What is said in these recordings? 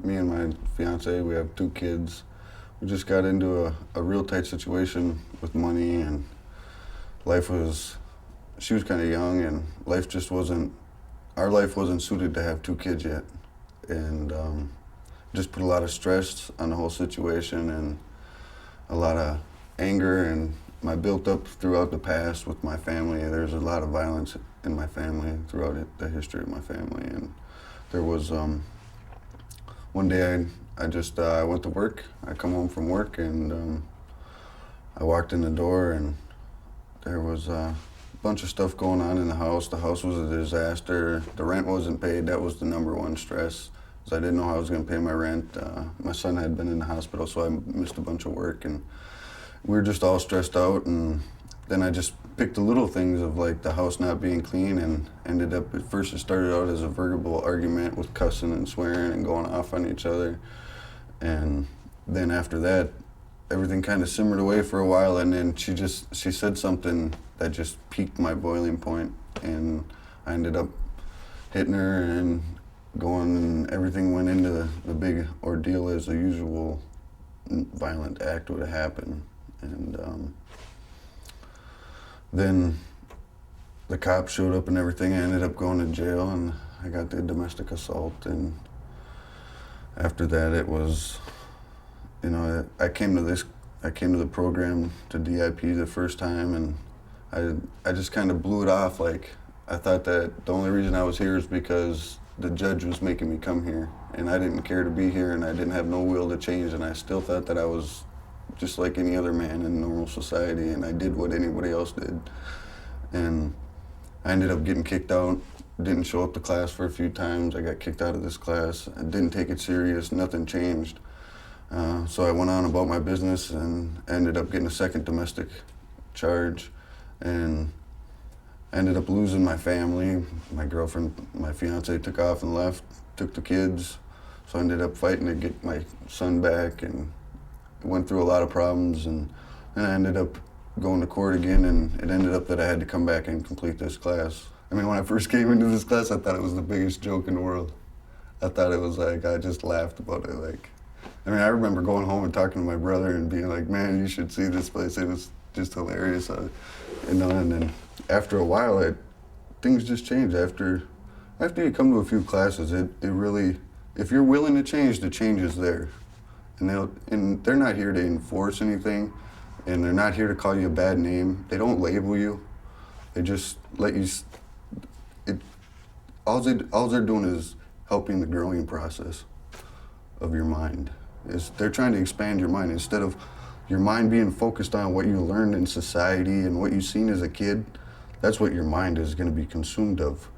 me and my fiance, we have 2 kids. We just got into a real tight situation with money, and life was, she was kind of young, and life just wasn't, our life wasn't suited to have 2 kids yet. And just put a lot of stress on the whole situation and a lot of anger and my built up throughout the past with my family. There's a lot of violence in my family throughout the history of my family. And there was one day I just I went to work. I come home from work and I walked in the door and there was a bunch of stuff going on in the house. The house was a disaster. The rent wasn't paid. That was the number one stress. I didn't know how I was going to pay my rent. My son had been in the hospital, so I missed a bunch of work, and we were just all stressed out. And then I just picked the little things of like the house not being clean, and ended up, at first it started out as a verbal argument with cussing and swearing and going off on each other. And then after that, everything kind of simmered away for a while, and then she said something that just piqued my boiling point, and I ended up hitting her and going, and everything went into the big ordeal as the usual violent act would have happened. And then the cops showed up and everything. I ended up going to jail, and I got the domestic assault. And after that, it was, you know, I came to the program, to DIP the first time, and I just kind of blew it off. Like, I thought that the only reason I was here is because the judge was making me come here, and I didn't care to be here, and I didn't have no will to change, and I still thought that I was just like any other man in normal society, and I did what anybody else did. And I ended up getting kicked out, didn't show up to class for a few times. I got kicked out of this class. I didn't take it serious, nothing changed. So I went on about my business and ended up getting a second domestic charge, and I ended up losing my family. My girlfriend, my fiance, took off and left, took the kids. So I ended up fighting to get my son back, and went through a lot of problems. And then I ended up going to court again, and it ended up that I had to come back and complete this class. I mean, when I first came into this class, I thought it was the biggest joke in the world. I thought it was like, I just laughed about it. Like, I mean, I remember going home and talking to my brother and being like, man, you should see this place. It was just hilarious. You know, and then after a while, things just change. After you come to a few classes, it really, if you're willing to change, the change is there. And they're not here to enforce anything, and they're not here to call you a bad name. They don't label you. They just let you, all they're doing is helping the growing process of your mind. They're trying to expand your mind. Instead of your mind being focused on what you learned in society and what you've seen as a kid, that's what your mind is going to be consumed of,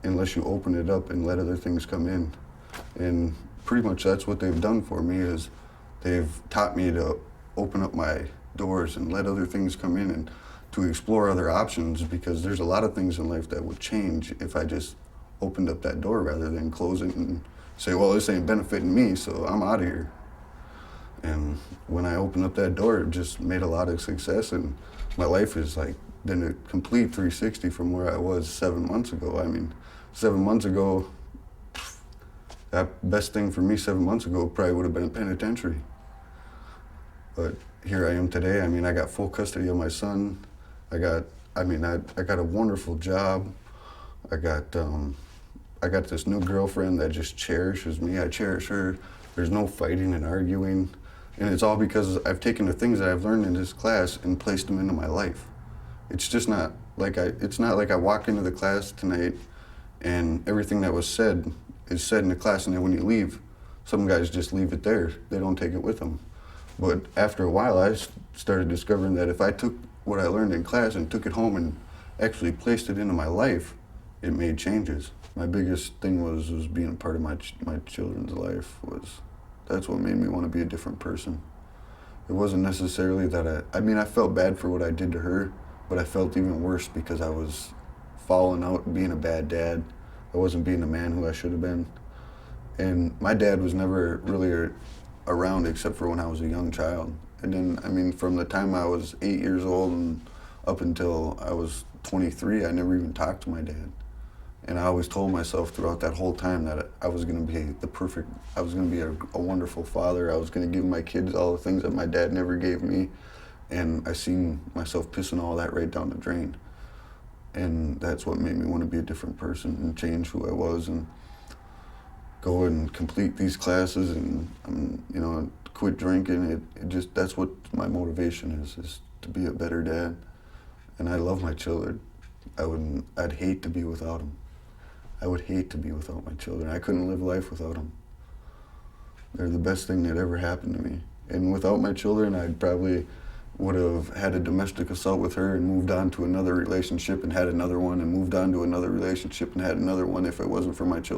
unless you open it up and let other things come in. And pretty much that's what they've done for me, is they've taught me to open up my doors and let other things come in, and to explore other options, because there's a lot of things in life that would change if I just opened up that door rather than close it and say, well, this ain't benefiting me, so I'm out of here. And when I opened up that door, it just made a lot of success, and my life is like been a complete 360 from where I was 7 months ago. I mean, 7 months ago, that best thing for me 7 months ago probably would have been a penitentiary. But here I am today. I mean, I got full custody of my son. I got a wonderful job. I got this new girlfriend that just cherishes me. I cherish her. There's no fighting and arguing. And it's all because I've taken the things that I've learned in this class and placed them into my life. It's just not like I walk into the class tonight and everything that was said is said in the class, and then when you leave, some guys just leave it there. They don't take it with them. But after a while, I started discovering that if I took what I learned in class and took it home and actually placed it into my life, it made changes. My biggest thing was being a part of my children's life. That's what made me want to be a different person. It wasn't necessarily that I felt bad for what I did to her, but I felt even worse because I was falling out and being a bad dad. I wasn't being the man who I should have been. And my dad was never really around except for when I was a young child. And then, from the time I was 8 years old and up until I was 23, I never even talked to my dad. And I always told myself throughout that whole time that I was going to be I was going to be a wonderful father. I was going to give my kids all the things that my dad never gave me. And I seen myself pissing all that right down the drain. And that's what made me want to be a different person and change who I was and go and complete these classes and, you know, quit drinking. It just, that's what my motivation is to be a better dad. And I love my children. I'd hate to be without them. I would hate to be without my children. I couldn't live life without them. They're the best thing that ever happened to me. And without my children, I'd probably would have had a domestic assault with her and moved on to another relationship and had another one and moved on to another relationship and had another one if it wasn't for my children.